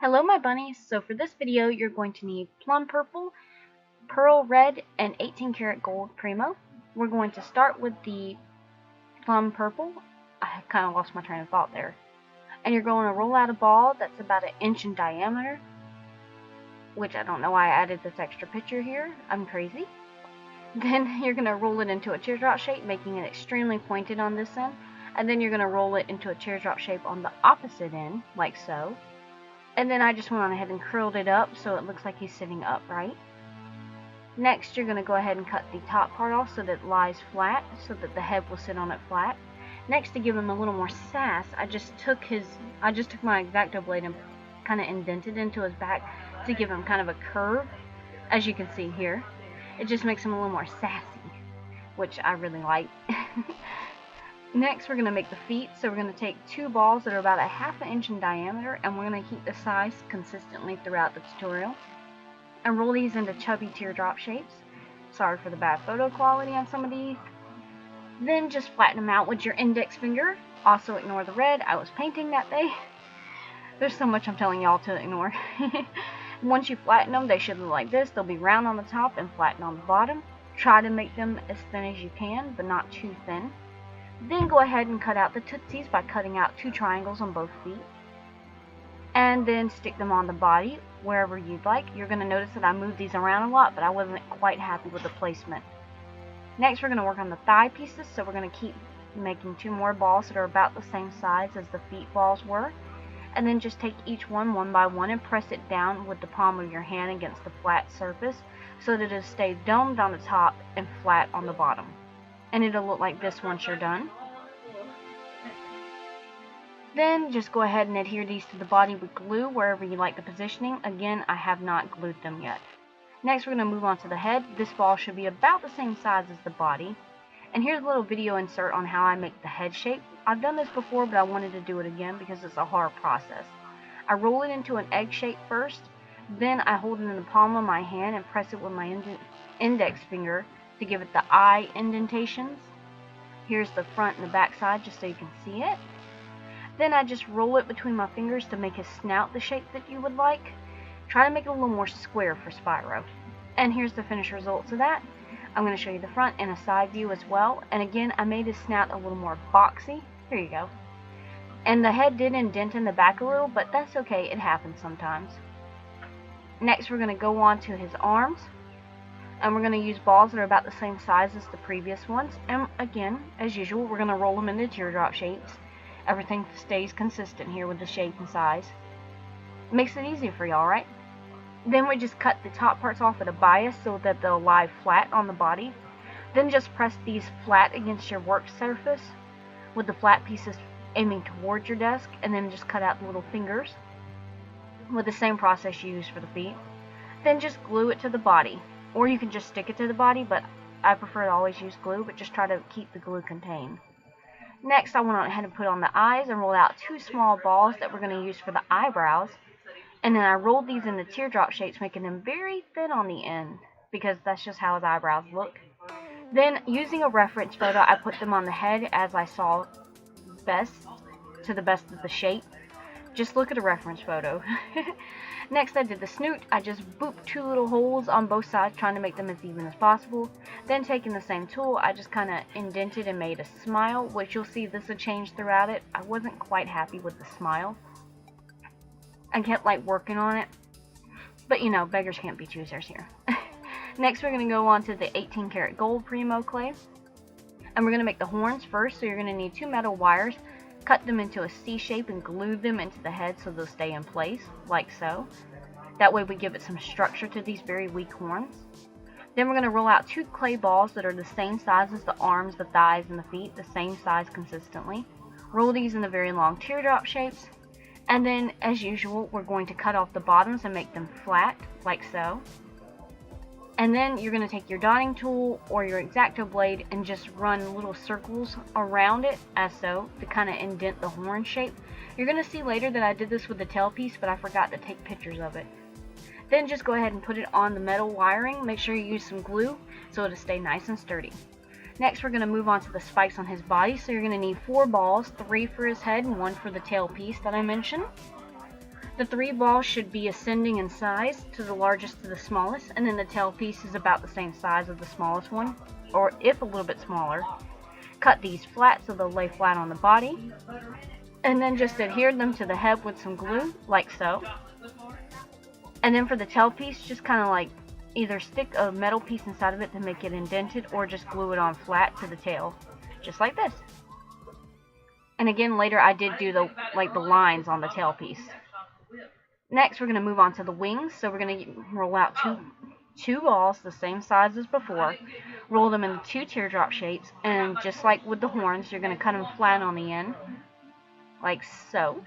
Hello my bunnies, so for this video you're going to need plum purple, pearl red, and 18 karat gold primo. We're going to start with the plum purple. I kind of lost my train of thought there. And you're going to roll out a ball that's about 1 inch in diameter, which I don't know why I added this extra picture here. I'm crazy. Then you're going to roll it into a teardrop shape, making it extremely pointed on this end. And then you're going to roll it into a teardrop shape on the opposite end, like so. And then I just went on ahead and curled it up so it looks like he's sitting upright. Next, you're going to go ahead and cut the top part off so that it lies flat, so that the head will sit on it flat. Next, to give him a little more sass, I just took my X-Acto blade and kind of indented into his back to give him kind of a curve, as you can see here. It just makes him a little more sassy, which I really like. Next, we're going to make the feet, so we're going to take 2 balls that are about 1/2 inch in diameter, and we're going to keep the size consistently throughout the tutorial, and roll these into chubby teardrop shapes. Sorry for the bad photo quality on some of these. Then just flatten them out with your index finger. Also ignore the red, I was painting that day. There's so much I'm telling y'all to ignore. Once you flatten them, they should look like this. They'll be round on the top and flattened on the bottom. Try to make them as thin as you can, but not too thin. Then go ahead and cut out the tootsies by cutting out 2 triangles on both feet. And then stick them on the body, wherever you'd like. You're going to notice that I moved these around a lot, but I wasn't quite happy with the placement. Next, we're going to work on the thigh pieces, so we're going to keep making 2 more balls that are about the same size as the feet balls were. And then just take each one by one and press it down with the palm of your hand against the flat surface, so that it'll stay domed on the top and flat on the bottom. And it'll look like this once you're done. Then just go ahead and adhere these to the body with glue wherever you like the positioning. Again, I have not glued them yet. Next, we're going to move on to the head. This ball should be about the same size as the body. And here's a little video insert on how I make the head shape. I've done this before, but I wanted to do it again because it's a hard process. I roll it into an egg shape first. Then I hold it in the palm of my hand and press it with my index finger to give it the eye indentations. Here's the front and the back side just so you can see it. Then I just roll it between my fingers to make his snout the shape that you would like. Try to make it a little more square for Spyro. And here's the finished results of that. I'm going to show you the front and a side view as well. And again, I made his snout a little more boxy. Here you go. And the head did indent in the back a little, but that's okay, it happens sometimes. Next, we're going to go on to his arms. And we're going to use balls that are about the same size as the previous ones. And again, as usual, we're going to roll them into teardrop shapes. Everything stays consistent here with the shape and size. Makes it easier for y'all, right? Then we just cut the top parts off at a bias so that they'll lie flat on the body. Then just press these flat against your work surface with the flat pieces aiming towards your desk, and then just cut out the little fingers with the same process you use for the feet. Then just glue it to the body. Or you can just stick it to the body, but I prefer to always use glue, but just try to keep the glue contained. Next, I went on ahead and put on the eyes and rolled out 2 small balls that we're going to use for the eyebrows. And then I rolled these into teardrop shapes, making them very thin on the end, because that's just how his eyebrows look. Then, using a reference photo, I put them on the head as I saw best, to the best of the shape. Just look at a reference photo. Next, I did the snoot. I just booped 2 little holes on both sides, trying to make them as even as possible. Then, taking the same tool, I just kind of indented and made a smile, which you'll see this will change throughout it. I wasn't quite happy with the smile. I kept working on it. But you know, beggars can't be choosers here. Next, we're going to go on to the 18 karat gold primo clay. And we're going to make the horns first, so you're going to need 2 metal wires. Cut them into a C shape and glue them into the head so they'll stay in place, like so. That way we give it some structure to these very weak horns. Then we're going to roll out 2 clay balls that are the same size as the arms, the thighs, and the feet, the same size consistently. Roll these into very long teardrop shapes. And then, as usual, we're going to cut off the bottoms and make them flat, like so. And then you're going to take your dotting tool or your X-Acto blade and just run little circles around it, as so, to kind of indent the horn shape. You're going to see later that I did this with the tail piece, but I forgot to take pictures of it. Then just go ahead and put it on the metal wiring. Make sure you use some glue so it'll stay nice and sturdy. Next, we're going to move on to the spikes on his body. So you're going to need 4 balls, 3 for his head and 1 for the tail piece that I mentioned. The 3 balls should be ascending in size to the largest to the smallest, and then the tail piece is about the same size as the smallest one, or if a little bit smaller. Cut these flat so they'll lay flat on the body, and then just adhere them to the head with some glue, like so. And then for the tail piece, just kind of like either stick a metal piece inside of it to make it indented, or just glue it on flat to the tail, just like this. And again, later I did do the lines on the tail piece. Next, we're going to move on to the wings. So we're going to roll out two balls the same size as before, roll them into 2 teardrop shapes, and just like with the horns, you're going to cut them flat on the end, like so.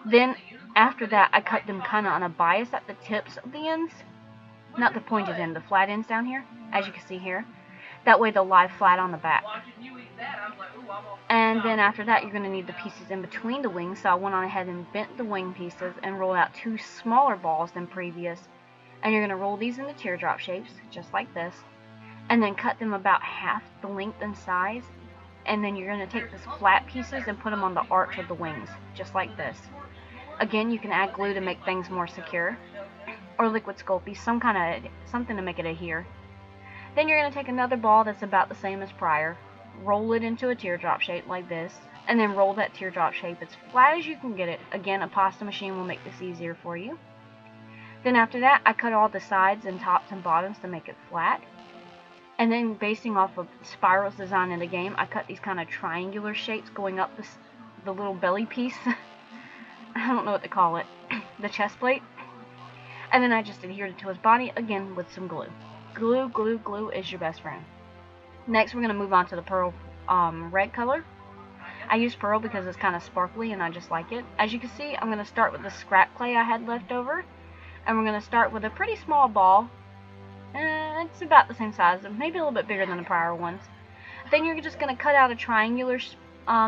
Then after that, I cut them kind of on a bias at the tips of the ends, not the pointed end, the flat ends down here, as you can see here. That way they'll lie flat on the back. And then after that, you're going to need the pieces in between the wings, so I went on ahead and bent the wing pieces and rolled out 2 smaller balls than previous. And you're going to roll these into teardrop shapes, just like this, and then cut them about half the length and size. And then you're going to take these flat pieces and put them on the arch of the wings, just like this. Again, you can add glue to make things more secure, or liquid Sculpey, something to make it adhere. Then you're going to take another ball that's about the same as prior, roll it into a teardrop shape like this, and then roll that teardrop shape as flat as you can get it. Again, a pasta machine will make this easier for you. Then after that, I cut all the sides and tops and bottoms to make it flat. And then basing off of Spyro's design in the game, I cut these kind of triangular shapes going up the little belly piece. I don't know what to call it. The chest plate. And then I just adhered it to his body, again with some glue. Glue, glue, glue is your best friend. Next, we're going to move on to the pearl red color. I use pearl because it's kind of sparkly and I just like it. As you can see, I'm going to start with the scrap clay I had left over. And we're going to start with a pretty small ball. It's about the same size, maybe a little bit bigger than the prior ones. Then you're just going to cut out a triangular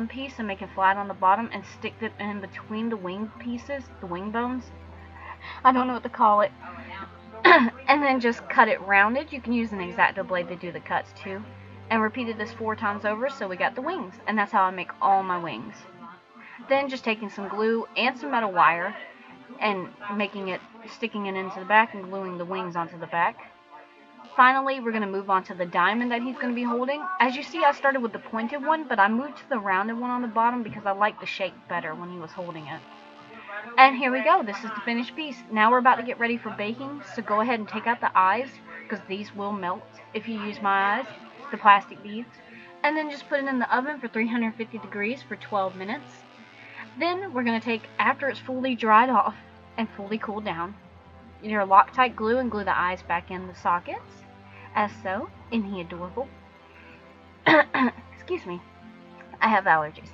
piece and make it flat on the bottom and stick it in between the wing pieces, the wing bones. I don't know what to call it. And then just cut it rounded. You can use an X-Acto blade to do the cuts too. And repeated this 4 times over, so we got the wings. And that's how I make all my wings. Then just taking some glue and some metal wire and sticking it into the back and gluing the wings onto the back. Finally, we're going to move on to the diamond that he's going to be holding. As you see, I started with the pointed one, but I moved to the rounded one on the bottom because I liked the shape better when he was holding it. And here we go. This is the finished piece. Now we're about to get ready for baking, so go ahead and take out the eyes, because these will melt if you use my eyes, the plastic beads. And then just put it in the oven for 350 degrees for 12 minutes. Then we're going to take, after it's fully dried off and fully cooled down, your Loctite glue and glue the eyes back in the sockets, as so. Isn't he adorable? Excuse me. I have allergies.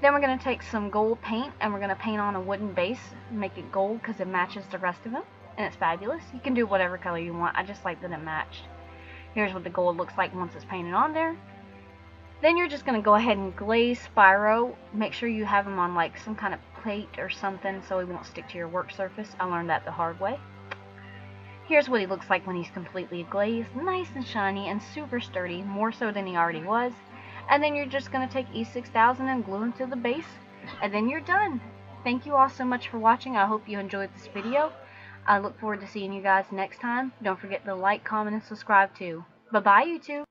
Then we're going to take some gold paint and we're going to paint on a wooden base, make it gold because it matches the rest of them, and it's fabulous. You can do whatever color you want. I just like that it matched. Here's what the gold looks like once it's painted on there. Then you're just going to go ahead and glaze Spyro. Make sure you have him on like some kind of plate or something so he won't stick to your work surface. I learned that the hard way. Here's what he looks like when he's completely glazed. Nice and shiny and super sturdy, more so than he already was. And then you're just going to take E6000 and glue him to the base, and then you're done. Thank you all so much for watching. I hope you enjoyed this video. I look forward to seeing you guys next time. Don't forget to like, comment, and subscribe too. Bye-bye, YouTube.